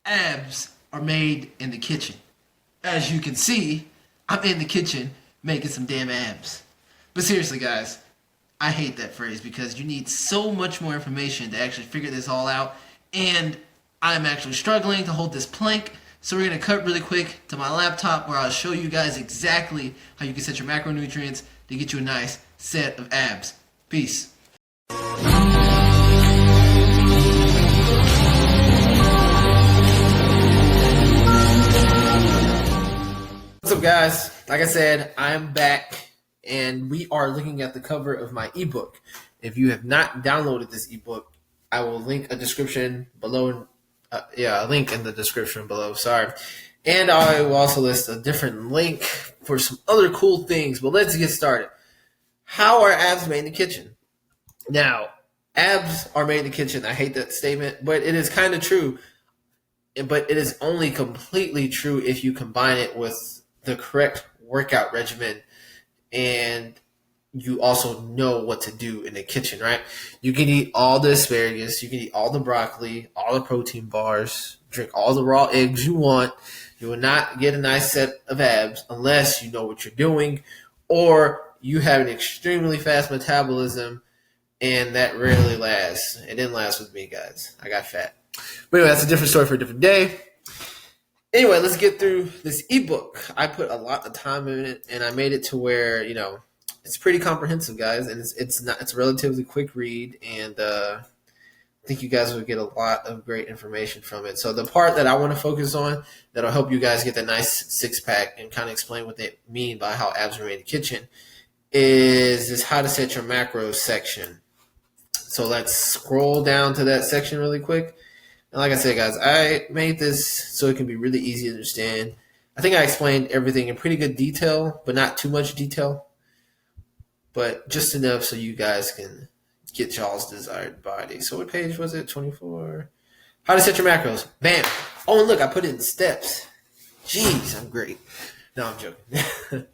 abs are made in the kitchen. As you can see, I'm in the kitchen making some damn abs. But seriously, guys, I hate that phrase because you need so much more information to actually figure this all out. And I'm actually struggling to hold this plank. So we're going to cut really quick to my laptop where I'll show you guys exactly how you can set your macronutrients to get you a nice set of abs. Peace. What's up, guys? Like I said, I'm back and we are looking at the cover of my ebook. If you have not downloaded this ebook, I will link a description below. A link in the description below. Sorry. And I will also list a different link for some other cool things. But let's get started. How are abs made in the kitchen? Now, abs are made in the kitchen. I hate that statement, but it is kind of true. But it is only completely true if you combine it with the correct workout regimen and you also know what to do in the kitchen, right? You can eat all the asparagus, you can eat all the broccoli, all the protein bars, drink all the raw eggs you want. You will not get a nice set of abs unless you know what you're doing or you have an extremely fast metabolism, and that rarely lasts. It didn't last with me, guys. I got fat. But anyway, that's a different story for a different day. Anyway, let's get through this ebook. I put a lot of time in it, and I made it to where, it's pretty comprehensive, guys, and it's a relatively quick read, and I think you guys will get a lot of great information from it. So the part that I want to focus on that'll help you guys get the nice six-pack and kind of explain what they mean by how abs are made in the kitchen is this how to set your macros section. So let's scroll down to that section really quick. And like I said, guys, I made this so it can be really easy to understand. I think I explained everything in pretty good detail, but not too much detail. But just enough so you guys can get y'all's desired body. So what page was it? 24. How to set your macros. Bam. Oh, and look, I put it in steps. Jeez, I'm great. No, I'm joking.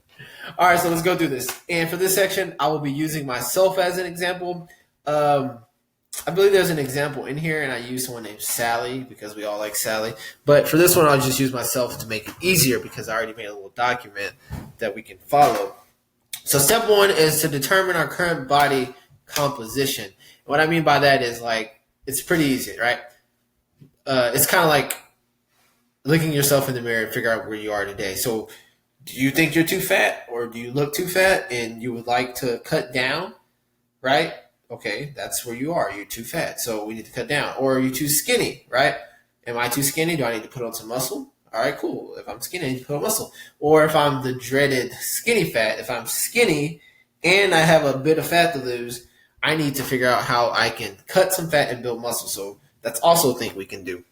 All right, so let's go through this. And for this section, I will be using myself as an example. I believe there's an example in here, and I use someone named Sally because we all like Sally. But for this one, I'll just use myself to make it easier because I already made a little document that we can follow. So step one is to determine our current body composition. What I mean by that is it's pretty easy, right? It's kind of like looking yourself in the mirror and figure out where you are today. So do you think you're too fat or do you look too fat and you would like to cut down, right? Okay, that's where you are. You're too fat, so we need to cut down. Or are you too skinny, right? Am I too skinny? Do I need to put on some muscle? All right, cool. If I'm skinny, I need to put on muscle. Or if I'm the dreaded skinny fat, if I'm skinny and I have a bit of fat to lose, I need to figure out how I can cut some fat and build muscle. So that's also a thing we can do.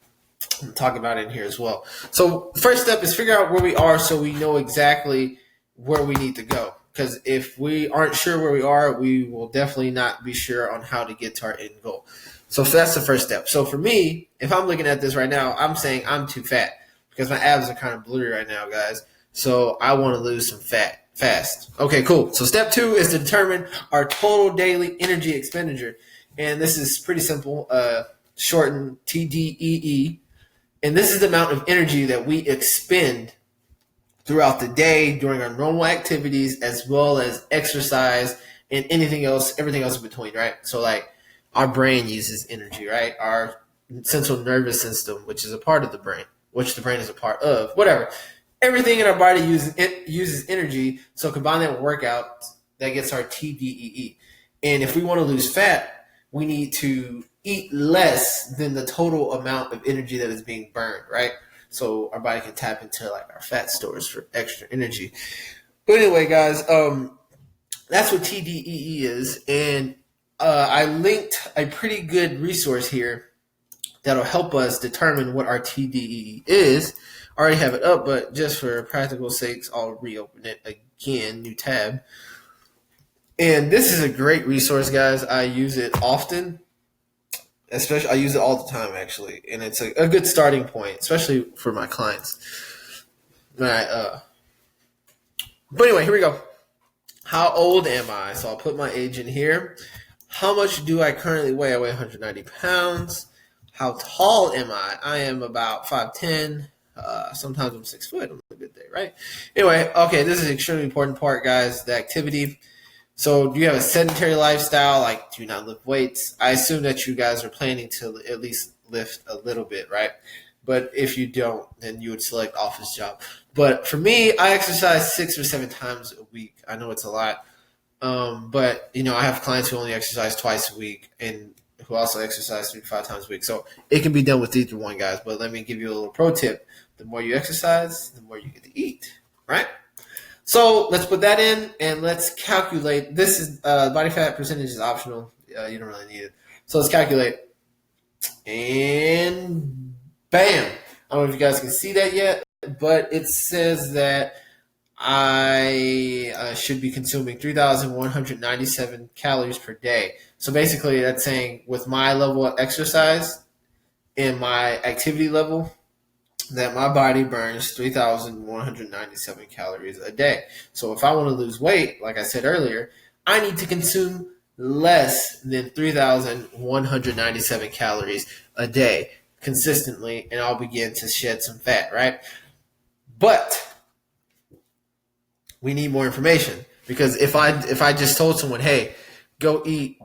I'm talking about it in here as well. So the first step is figure out where we are so we know exactly where we need to go. Because if we aren't sure where we are, we will definitely not be sure on how to get to our end goal. So that's the first step. So for me, if I'm looking at this right now, I'm saying I'm too fat because my abs are kind of blurry right now, guys. So I want to lose some fat fast. Okay, cool. So step two is to determine our total daily energy expenditure. And this is pretty simple, shortened TDEE. And this is the amount of energy that we expend throughout the day during our normal activities as well as exercise and everything else in between, right? So our brain uses energy, right? Our central nervous system, which is a part of the brain, which the brain is a part of, whatever. Everything in our body uses energy. So combine that with workouts, that gets our TDEE. And if we want to lose fat, we need to eat less than the total amount of energy that is being burned, right? So our body can tap into our fat stores for extra energy. But anyway, guys, that's what TDEE is. And I linked a pretty good resource here that'll help us determine what our TDEE is. I already have it up, but just for practical sakes, I'll reopen it again, new tab. And this is a great resource, guys. I use it often. Especially, I use it all the time, actually, and it's a good starting point, especially for my clients. But anyway, here we go. How old am I? So I'll put my age in here. How much do I currently weigh? I weigh 190 pounds. How tall am I? I am about 5'10". Sometimes I'm 6 foot on a good day, right? Anyway, okay, this is an extremely important part, guys. The activity. So, do you have a sedentary lifestyle? Like, do you not lift weights? I assume that you guys are planning to at least lift a little bit, right? But if you don't, then you would select office job. But for me, I exercise 6 or 7 times a week. I know it's a lot, but I have clients who only exercise twice a week and who also exercise 3 to 5 times a week. So it can be done with either one, guys. But let me give you a little pro tip: the more you exercise, the more you get to eat, right? So let's put that in and let's calculate. This is body fat percentage is optional. You don't really need it. So let's calculate. And bam! I don't know if you guys can see that yet, but it says that I should be consuming 3,197 calories per day. So basically, that's saying with my level of exercise and my activity level, that my body burns 3,197 calories a day. So if I want to lose weight, like I said earlier, I need to consume less than 3,197 calories a day consistently, and I'll begin to shed some fat, right? But we need more information, because if I just told someone, hey, go eat,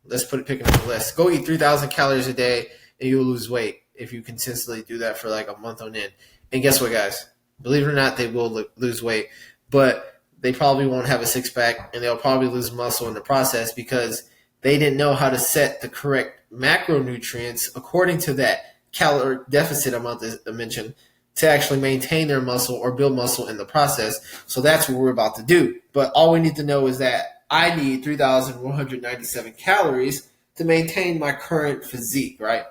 let's pick another list, go eat 3,000 calories a day and you'll lose weight if you consistently do that for like a month on end. And guess what, guys? Believe it or not, they will lose weight, but they probably won't have a six pack, and they'll probably lose muscle in the process because they didn't know how to set the correct macronutrients according to that calorie deficit amount that I mentioned to actually maintain their muscle or build muscle in the process. So that's what we're about to do. But all we need to know is that I need 3,197 calories to maintain my current physique, right?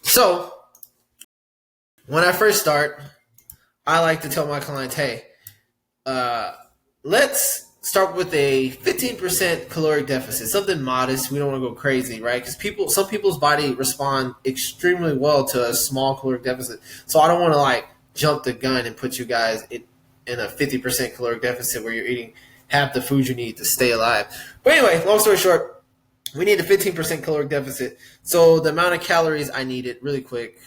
So when I first start, I like to tell my clients, hey, let's start with a 15% caloric deficit, something modest. We don't want to go crazy, right? Because some people's body respond extremely well to a small caloric deficit. So I don't want to jump the gun and put you guys in a 50% caloric deficit where you're eating half the food you need to stay alive. But anyway, long story short, we need a 15% caloric deficit. So the amount of calories I needed, really quick,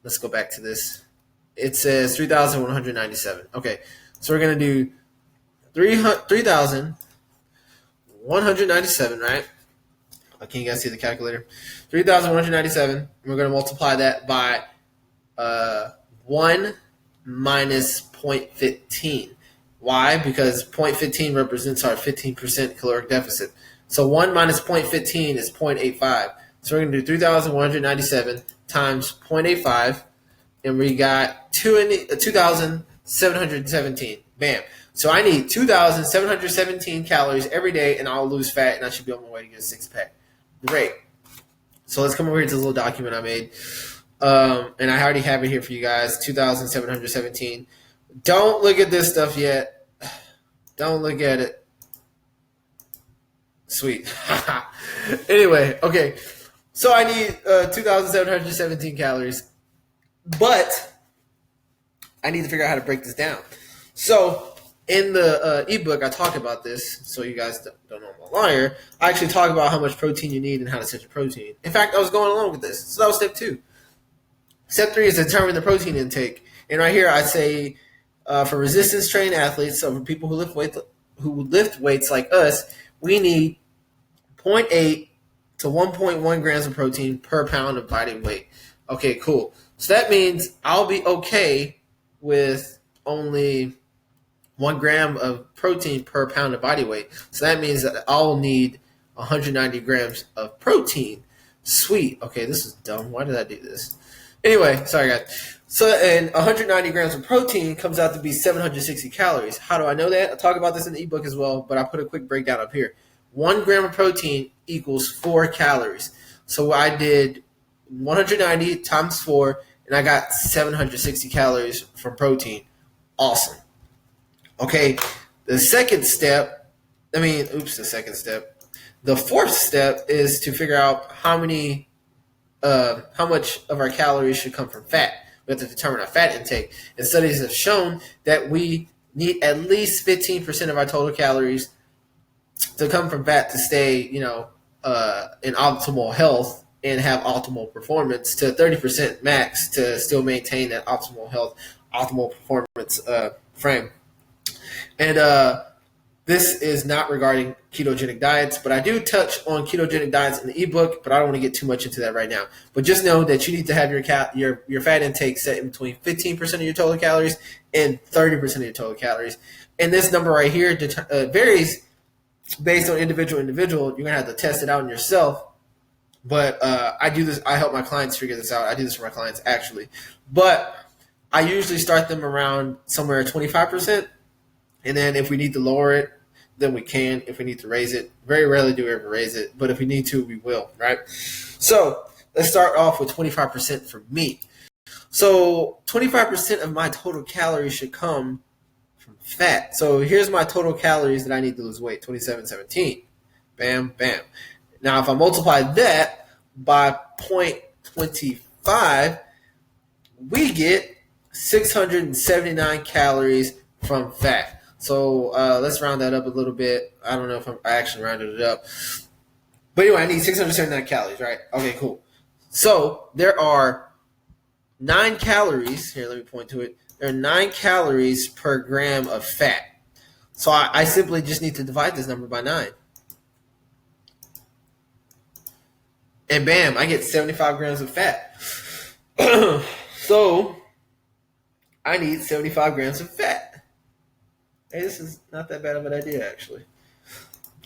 let's go back to this. It says 3,197. Okay, so we're going to do 3,197, right? Can you guys see the calculator? 3,197. We're going to multiply that by 1 minus 0.15. Why? Because 0.15 represents our 15% caloric deficit. So 1 minus 0.15 is 0.85. So we're going to do 3,197 times 0.85, and we got 2,717. Bam. So I need 2,717 calories every day, and I'll lose fat, and I should be on my way to get a six-pack. Great. So let's come over here to this little document I made. And I already have it here for you guys, 2,717. Don't look at this stuff yet. Don't look at it. Sweet. Anyway, okay. So I need 2,717 calories, but I need to figure out how to break this down. So in the ebook, I talk about this, so you guys don't know I'm a liar. I actually talk about how much protein you need and how to set your protein. In fact, I was going along with this. So that was step 2. Step 3 is determine the protein intake. And right here, I say for resistance trained athletes, so for people who lift weights like us, we need 0.8 to 1.1 grams of protein per pound of body weight. Okay, cool. So that means I'll be okay with only 1 gram of protein per pound of body weight. So that means that I'll need 190 grams of protein. Sweet. Okay, this is dumb. Why did I do this? Anyway, sorry guys. So, and 190 grams of protein comes out to be 760 calories. How do I know that? I talk about this in the ebook as well, but I put a quick breakdown up here. 1 gram of protein equals 4 calories. So I did 190 times 4, and I got 760 calories from protein. Awesome. Okay, the fourth step is to figure out how much of our calories should come from fat. We have to determine our fat intake. And studies have shown that we need at least 15% of our total calories to come from fat to stay, in optimal health and have optimal performance to 30% max to still maintain that optimal health, optimal performance frame. And this is not regarding ketogenic diets, but I do touch on ketogenic diets in the ebook, but I don't want to get too much into that right now. But just know that you need to have your fat intake set in between 15% of your total calories and 30% of your total calories. And this number right here varies based on individual. You're going to have to test it out on yourself. But I do this. I help my clients figure this out. I do this for my clients, actually. But I usually start them around somewhere at 25%. And then if we need to lower it, then we can. If we need to raise it, very rarely do we ever raise it. But if we need to, we will, right? So let's start off with 25% for me. So 25% of my total calories should come from fat. So here's my total calories that I need to lose weight, 2717. Bam, bam. Now, if I multiply that by 0.25, we get 679 calories from fat. So let's round that up a little bit. I don't know if I actually rounded it up. But anyway, I need 679 calories, right? Okay, cool. So there are 9 calories. Here, let me point to it. There are 9 calories per gram of fat. So I simply just need to divide this number by 9. And bam, I get 75 grams of fat. So I need 75 grams of fat. Hey, this is not that bad of an idea, actually.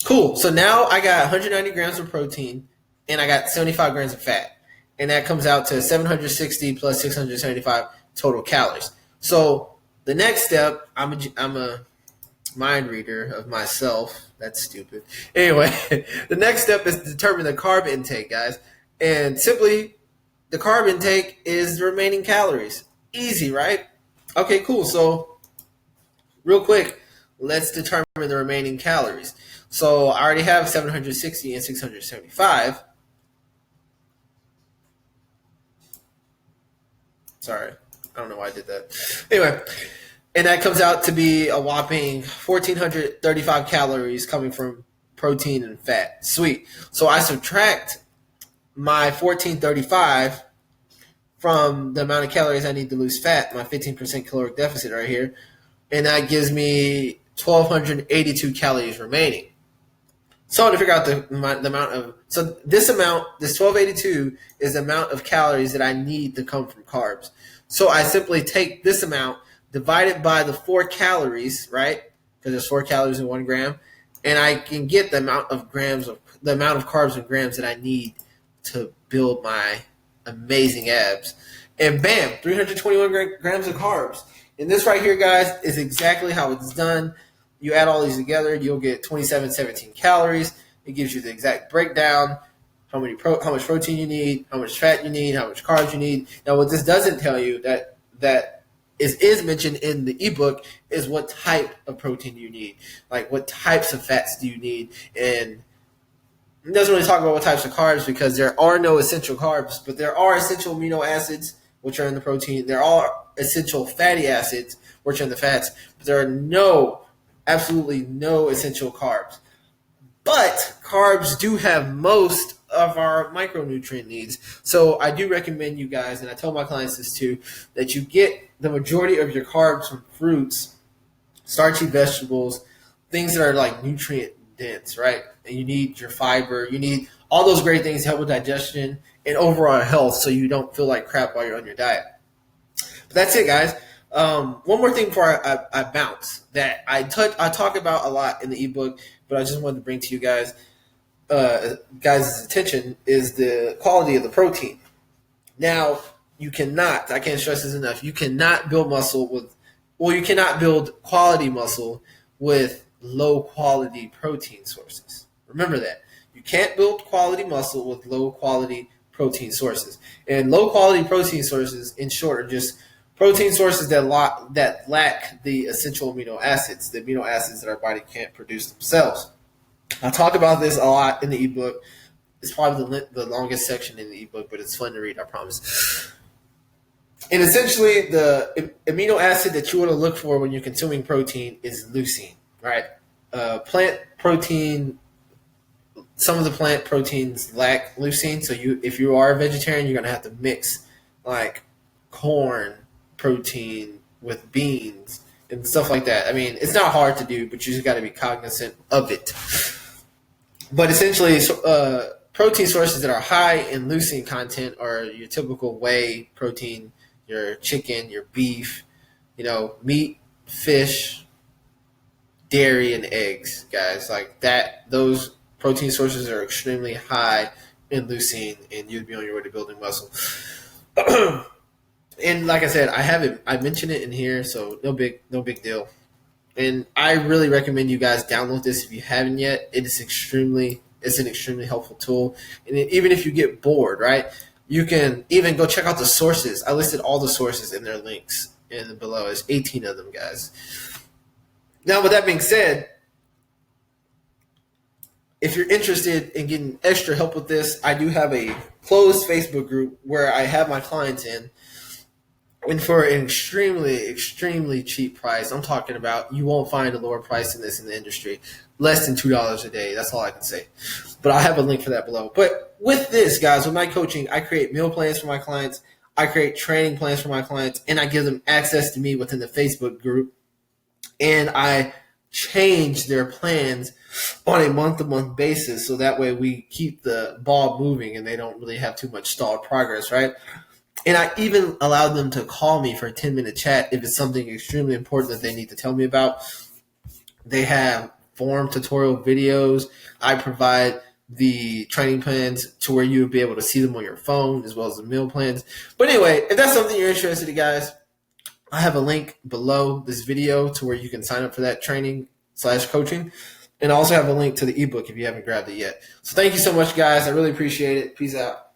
Cool. So now I got 190 grams of protein, and I got 75 grams of fat. And that comes out to 760 plus 675 total calories. So the next step, I'm a mind reader of myself. That's stupid. Anyway, the next step is to determine the carb intake, guys. And simply, the carb intake is the remaining calories. Easy, right? Okay, cool. So real quick, let's determine the remaining calories. So I already have 760 and 675. Sorry, I don't know why I did that. Anyway, and that comes out to be a whopping 1,435 calories coming from protein and fat. Sweet. So I subtract my 1,435 from the amount of calories I need to lose fat, my 15% caloric deficit right here, and that gives me 1,282 calories remaining. So to figure out the amount of, so this 1,282 is the amount of calories that I need to come from carbs. So I simply take this amount, divide it by the 4 calories, right? Because there's 4 calories in 1 gram, and I can get the amount of carbs and grams that I need to build my amazing abs. And bam, 321 grams of carbs. And this right here, guys, is exactly how it's done. You add all these together, you'll get 2717 calories. It gives you the exact breakdown, how much protein you need, how much fat you need, how much carbs you need. Now, what this doesn't tell you that is mentioned in the ebook is what type of protein you need. Like, what types of fats do you need? And it doesn't really talk about what types of carbs because there are no essential carbs, but there are essential amino acids, which are in the protein. There are essential fatty acids, which are in the fats, but there are absolutely no essential carbs. But carbs do have most of our micronutrient needs. So I do recommend you guys, and I tell my clients this too, that you get the majority of your carbs from fruits, starchy vegetables, things that are like nutrient dense, right? And you need your fiber, you need all those great things to help with digestion and overall health so you don't feel like crap while you're on your diet. But that's it, guys. One more thing before I bounce that I talk about a lot in the ebook, but I just wanted to bring to you guys attention is the quality of the protein. Now, I can't stress this enough, you cannot build you cannot build quality muscle with low quality protein sources. Remember that. You can't build quality muscle with low quality protein sources. And low quality protein sources, in short, are just protein sources that lack the essential amino acids, the amino acids that our body can't produce themselves. I talk about this a lot in the ebook. It's probably the longest section in the ebook, but it's fun to read, I promise. And essentially, the amino acid that you want to look for when you're consuming protein is leucine, right? Plant protein some of the plant proteins lack leucine. So if you are a vegetarian, you're gonna have to mix like corn protein with beans and stuff like that. I mean, it's not hard to do, but you just got to be cognizant of it. But essentially, protein sources that are high in leucine content are your typical whey protein, your chicken, your beef, meat, fish, dairy, and eggs, guys. Like that, those protein sources are extremely high in leucine, and you'd be on your way to building muscle. And like I said, I mentioned it in here, so no big deal. And I really recommend you guys download this if you haven't yet. It's an extremely helpful tool. And even if you get bored, right, you can even go check out the sources. I listed all the sources in their links in below. There's 18 of them, guys. Now, with that being said, if you're interested in getting extra help with this, I do have a closed Facebook group where I have my clients in. And for an extremely, extremely cheap price, I'm talking about you won't find a lower price than this in the industry. Less than $2 a day. That's all I can say. But I'll have a link for that below. But with this, guys, with my coaching, I create meal plans for my clients. I create training plans for my clients. And I give them access to me within the Facebook group. And I change their plans on a month-to-month basis. So that way we keep the ball moving and they don't really have too much stalled progress, right? And I even allowed them to call me for a 10-minute chat if it's something extremely important that they need to tell me about. They have form tutorial videos. I provide the training plans to where you would be able to see them on your phone as well as the meal plans. But anyway, if that's something you're interested in, guys, I have a link below this video to where you can sign up for that training/coaching. And I also have a link to the ebook if you haven't grabbed it yet. So thank you so much, guys. I really appreciate it. Peace out.